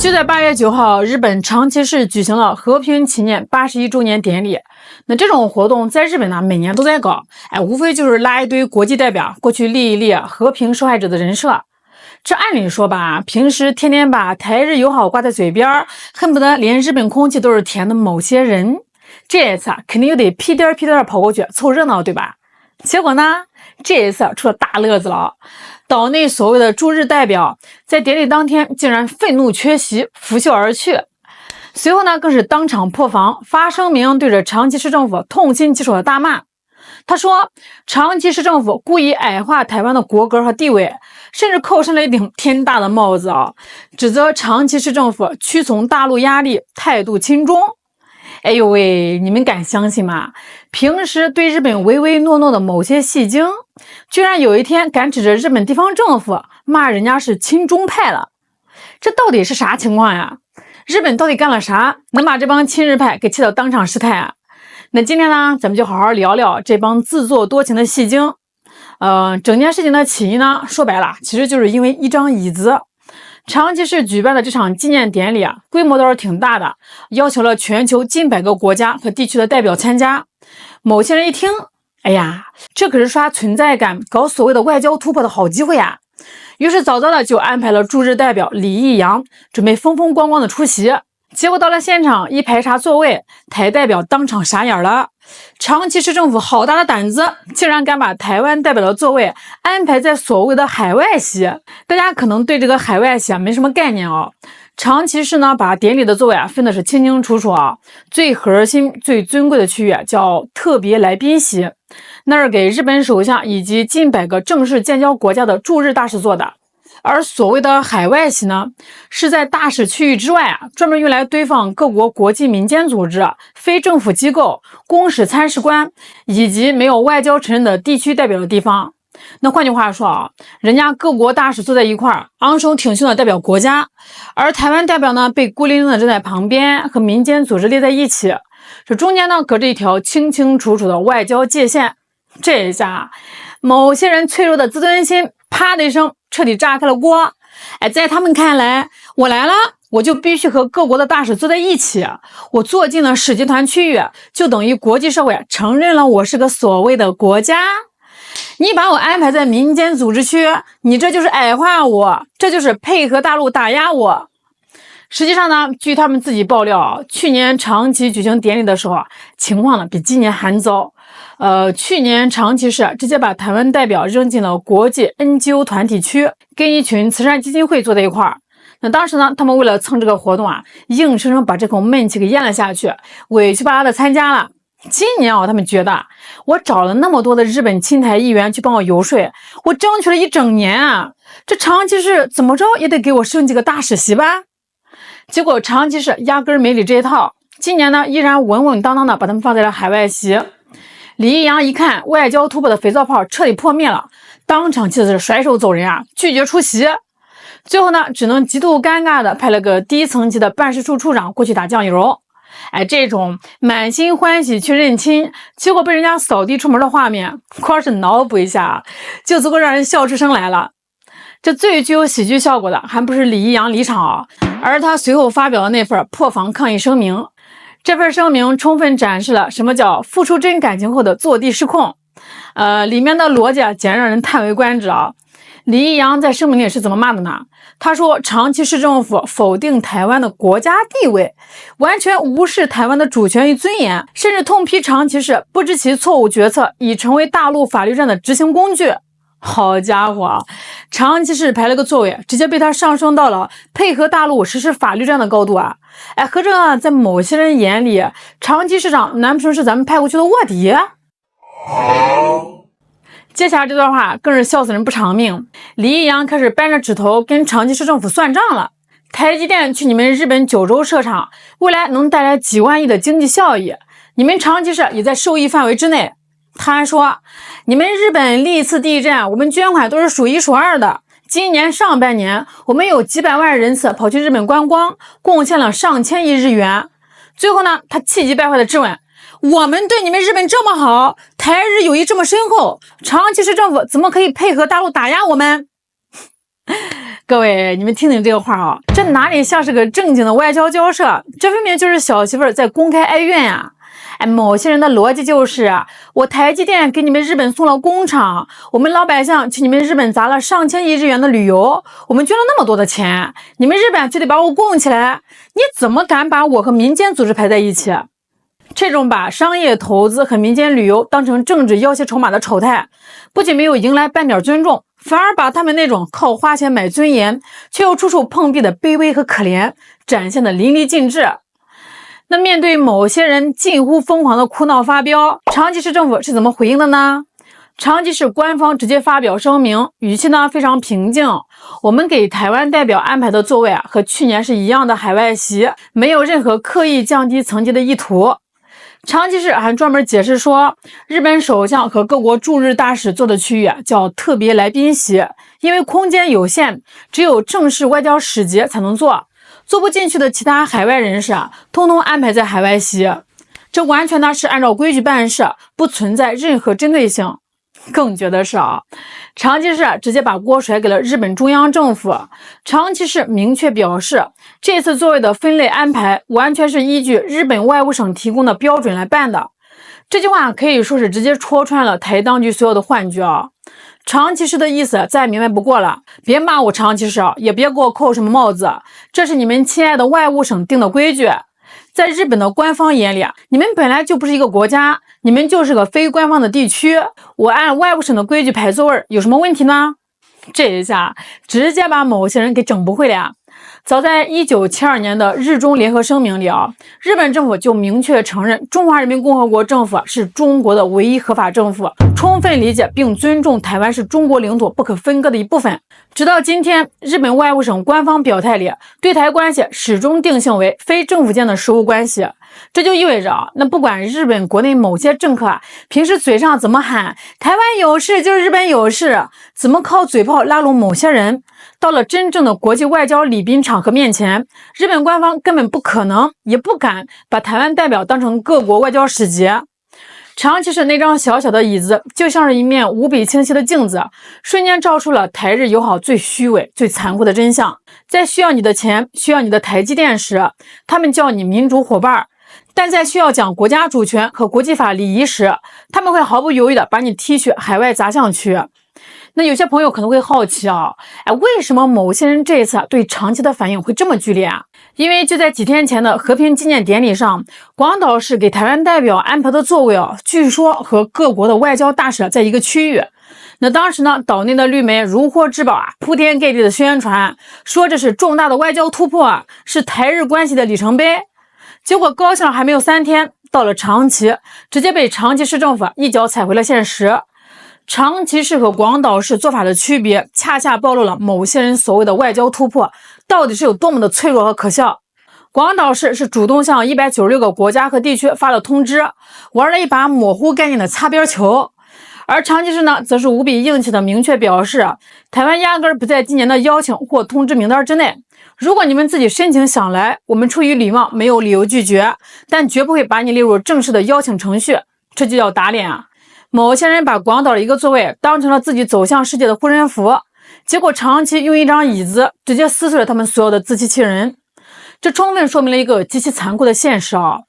就在8月9号，日本长崎市举行了和平纪念81周年典礼。那这种活动在日本呢，每年都在搞，无非就是拉一堆国际代表过去立一立和平受害者的人设。这按理说吧，平时天天把台日友好挂在嘴边，恨不得连日本空气都是甜的某些人，这一次肯定又得屁颠儿屁颠儿跑过去凑热闹，对吧？结果呢，这一次出了大乐子了。岛内所谓的驻日代表在典礼当天竟然愤怒缺席，拂袖而去。随后呢，更是当场破防，发声明对着长崎市政府痛心疾首的大骂。他说，长崎市政府故意矮化台湾的国格和地位，甚至扣上了一顶天大的帽子指责长崎市政府屈从大陆压力，态度亲中。哎呦喂，你们敢相信吗？平时对日本唯唯诺诺的某些戏精，居然有一天敢指着日本地方政府骂人家是亲中派了，这到底是啥情况呀？日本到底干了啥，能把这帮亲日派给气到当场失态啊？那今天呢，咱们就好好聊聊这帮自作多情的戏精。整件事情的起因呢，说白了，其实就是因为一张椅子。长崎市举办的这场纪念典礼规模倒是挺大的，要求了全球近100个国家和地区的代表参加。某些人一听，哎呀，这可是刷存在感、搞所谓的外交突破的好机会啊！于是早早的就安排了驻日代表李义阳，准备风风光光的出席。结果到了现场，一排查座位，台代表当场傻眼了。长崎市政府好大的胆子，竟然敢把台湾代表的座位安排在所谓的海外席。大家可能对这个海外席没什么概念长崎市呢，把典礼的座位分的是清清楚楚最核心、最尊贵的区域叫特别来宾席，那是给日本首相以及近100个正式建交国家的驻日大使坐的。而所谓的海外席呢，是在大使区域之外专门用来堆放各国国际民间组织、非政府机构、公使参事官以及没有外交承认的地区代表的地方。那换句话说人家各国大使坐在一块儿，昂首挺胸的代表国家，而台湾代表呢，被孤零零的站在旁边，和民间组织列在一起，这中间呢，隔着一条清清楚楚的外交界限。这一下，某些人脆弱的自尊心啪的一声彻底炸开了锅。在他们看来，我来了，我就必须和各国的大使坐在一起，我坐进了使节团区域，就等于国际社会承认了我是个所谓的国家。你把我安排在民间组织区，你这就是矮化我，这就是配合大陆打压我。实际上呢，据他们自己爆料，去年长崎举行典礼的时候情况呢比今年还糟。去年长崎市直接把台湾代表扔进了国际 NGO 团体区，跟一群慈善基金会坐在一块儿。那当时呢，他们为了蹭这个活动硬生生把这口闷气给咽了下去，委屈巴拉的参加了。今年他们觉得我找了那么多的日本亲台议员去帮我游说，我争取了一整年这长崎市怎么着也得给我升几个大使席吧。结果长崎市压根没理这一套，今年呢依然稳稳当当的把他们放在了海外席。李义阳一看外交突破的肥皂泡彻底破灭了，当场气的是甩手走人拒绝出席。最后呢，只能极度尴尬的派了个低层级的办事处处长过去打酱油。这种满心欢喜去认亲，结果被人家扫地出门的画面，光是脑补一下就足够让人笑出声来了。这最具有喜剧效果的还不是李义阳离场而他随后发表的那份破防抗议声明。这份声明充分展示了什么叫付出真感情后的坐地失控。里面的逻辑简直让人叹为观止李义阳在声明里是怎么骂的呢？他说，长崎市政府否定台湾的国家地位，完全无视台湾的主权与尊严，甚至痛批长崎市不知其错误决策已成为大陆法律战的执行工具。好家伙，长崎市排了个座位，直接被他上升到了配合大陆实施法律战的高度合着在某些人眼里，长崎市长难不成是咱们派过去的卧底？接下来这段话更是笑死人不偿命。李义阳开始扳着指头跟长崎市政府算账了。台积电去你们日本九州设厂，未来能带来几万亿的经济效益，你们长崎市也在受益范围之内。他还说，你们日本历次地震，我们捐款都是数一数二的。今年上半年，我们有几百万人次跑去日本观光，贡献了上千亿日元。最后呢，他气急败坏的质问，我们对你们日本这么好，台日友谊这么深厚，长崎市政府怎么可以配合大陆打压我们？各位，你们听听这个话啊，这哪里像是个正经的外交交涉？这分明就是小媳妇儿在公开哀怨呀！哎，某些人的逻辑就是啊，我台积电给你们日本送了工厂，我们老百姓去你们日本砸了上千亿日元的旅游，我们捐了那么多的钱，你们日本就得把我供起来，你怎么敢把我和民间组织排在一起？这种把商业投资和民间旅游当成政治要挟筹码的丑态，不仅没有迎来半点尊重，反而把他们那种靠花钱买尊严却又处处碰壁的卑微和可怜展现得淋漓尽致。那面对某些人近乎疯狂的哭闹发飙，长崎市政府是怎么回应的呢？长崎市官方直接发表声明，语气呢非常平静，我们给台湾代表安排的座位啊和去年是一样的海外席，没有任何刻意降低层级的意图。长崎市还专门解释说，日本首相和各国驻日大使坐的区域啊叫特别来宾席，因为空间有限，只有正式外交使节才能坐，坐不进去的其他海外人士啊，通通安排在海外席。这完全呢是按照规矩办事，不存在任何针对性。更绝的是啊，长崎市直接把锅甩给了日本中央政府。长崎市明确表示，这次座位的分类安排完全是依据日本外务省提供的标准来办的。这句话可以说是直接戳穿了台当局所有的幻觉啊！长崎市的意思再明白不过了，别骂我长崎市，也别给我扣什么帽子，这是你们亲爱的外务省定的规矩。在日本的官方眼里，你们本来就不是一个国家，你们就是个非官方的地区，我按外务省的规矩排座位有什么问题呢？这一下直接把某些人给整不会了呀！早在1972年的日中联合声明里啊，日本政府就明确承认中华人民共和国政府是中国的唯一合法政府，充分理解并尊重台湾是中国领土不可分割的一部分。直到今天，日本外务省官方表态里，对台关系始终定性为非政府间的实务关系。这就意味着啊，那不管日本国内某些政客平时嘴上怎么喊台湾有事就是日本有事，怎么靠嘴炮拉拢某些人，到了真正的国际外交礼宾场合面前，日本官方根本不可能也不敢把台湾代表当成各国外交使节。长崎市那张小小的椅子就像是一面无比清晰的镜子，瞬间照出了台日友好最虚伪最残酷的真相。在需要你的钱需要你的台积电时，他们叫你民主伙伴，但在需要讲国家主权和国际法礼仪时，他们会毫不犹豫地把你踢去海外杂项区。那有些朋友可能会好奇啊，为什么某些人这一次对长崎的反应会这么剧烈啊？因为就在几天前的和平纪念典礼上，广岛市给台湾代表安排的座位啊，据说和各国的外交大使在一个区域。那当时呢，岛内的绿媒如获至宝啊，铺天盖地的宣传，说这是重大的外交突破啊，是台日关系的里程碑。结果高兴还没有3天，到了长崎，直接被长崎市政府一脚踩回了现实。长崎市和广岛市做法的区别，恰恰暴露了某些人所谓的外交突破到底是有多么的脆弱和可笑。广岛市是主动向196个国家和地区发了通知，玩了一把模糊概念的擦边球。而长崎市呢，则是无比硬气的明确表示，台湾压根不在今年的邀请或通知名单之内。如果你们自己申请想来，我们出于礼貌没有理由拒绝，但绝不会把你列入正式的邀请程序。这就叫打脸啊！某些人把广岛的一个座位当成了自己走向世界的护身符，结果长期用一张椅子直接撕碎了他们所有的自欺欺人。这充分说明了一个极其残酷的现实啊！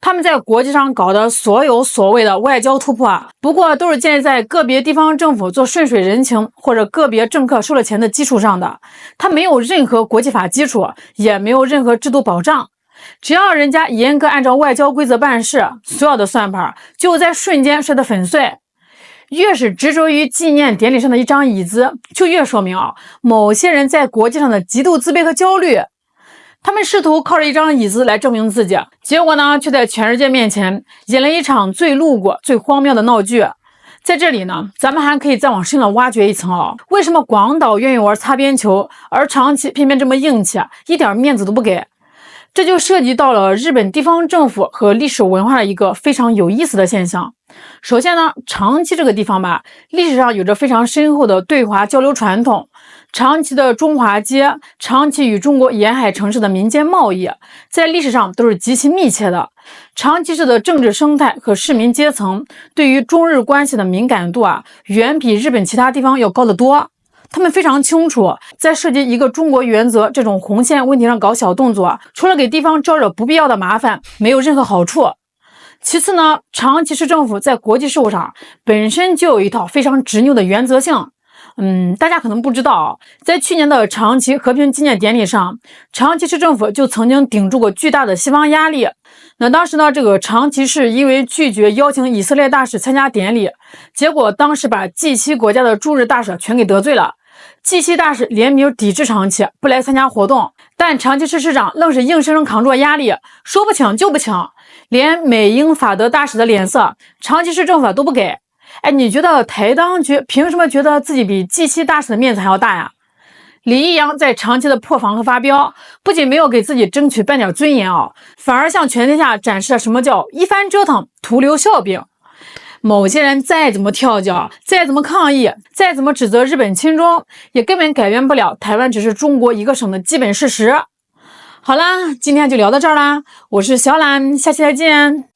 他们在国际上搞的所有所谓的外交突破啊，不过都是建立在个别地方政府做顺水人情或者个别政客收了钱的基础上的，它没有任何国际法基础，也没有任何制度保障。只要人家严格按照外交规则办事，所有的算盘就在瞬间摔得粉碎。越是执着于纪念典礼上的一张椅子，就越说明某些人在国际上的极度自卑和焦虑。他们试图靠着一张椅子来证明自己，结果呢，却在全世界面前演了一场最露骨、最荒谬的闹剧。在这里呢，咱们还可以再往深了挖掘一层为什么广岛愿意玩擦边球，而长崎偏偏这么硬气，一点面子都不给？这就涉及到了日本地方政府和历史文化的一个非常有意思的现象。首先呢，长崎这个地方吧，历史上有着非常深厚的对华交流传统。长崎的中华街，长崎与中国沿海城市的民间贸易，在历史上都是极其密切的。长崎市的政治生态和市民阶层对于中日关系的敏感度远比日本其他地方要高得多。他们非常清楚，在涉及一个中国原则这种红线问题上搞小动作，除了给地方招惹不必要的麻烦，没有任何好处。其次呢，长崎市政府在国际事务上本身就有一套非常执拗的原则性。大家可能不知道，在去年的长崎和平纪念典礼上，长崎市政府就曾经顶住过巨大的西方压力。那当时呢，这个长崎市因为拒绝邀请以色列大使参加典礼，结果当时把 G7 国家的驻日大使全给得罪了。G7 大使联名抵制长崎，不来参加活动，但长崎市市长愣是硬生生扛住压力，说不请就不请，连美英法德大使的脸色，长崎市政府都不给。你觉得台当局凭什么觉得自己比G7大使的面子还要大呀？李义阳在长期的破防和发飙，不仅没有给自己争取半点尊严反而向全天下展示了什么叫一番折腾徒留笑柄。某些人再怎么跳脚，再怎么抗议，再怎么指责日本亲中，也根本改变不了台湾只是中国一个省的基本事实。好啦，今天就聊到这儿啦，我是小懒，下期再见。